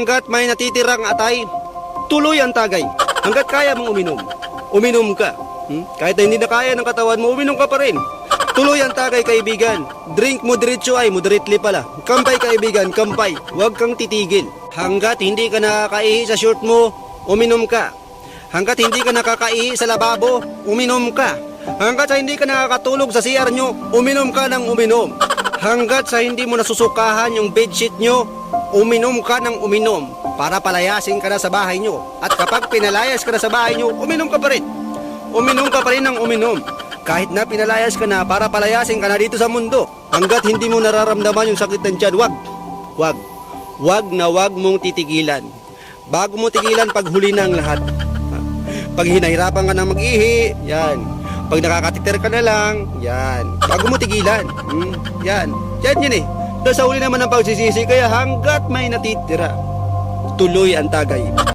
Hanggat may natitirang atay, tuloy ang tagay. Hanggat kaya mong uminom, uminom ka. Kahit na hindi na kaya ng katawan mo, uminom ka pa rin. Tuloy ang tagay, kaibigan. Drink moderately ay moderately pala. Kampay, kaibigan, kampay. Huwag kang titigil. Hanggat hindi ka nakakaihi sa short mo, uminom ka. Hanggat hindi ka nakakaihi sa lababo, uminom ka. Hanggat sa hindi ka nakakatulog sa CR nyo, uminom ka ng uminom. Hanggat sa hindi mo nasusukahan yung bedsheet nyo, uminom ka ng uminom para palayasin ka na sa bahay nyo. At kapag pinalayas ka na sa bahay nyo, uminom ka pa rin. Uminom ka pa rin ng uminom. Kahit na pinalayas ka na para palayasin ka na dito sa mundo. Hanggat hindi mo nararamdaman yung sakit ng tiyan, wag na wag mong titigilan. Bago mo tigilan, paghuli na ang lahat. Pag hinahirapan ka na mag-ihi, yan. Pag nakakatiter ka na lang, yan. Bago mo tigilan, yan. Yan eh. Dahil sa huli naman ang pagsisisi, kaya hanggat may natitira, tuloy ang tagay.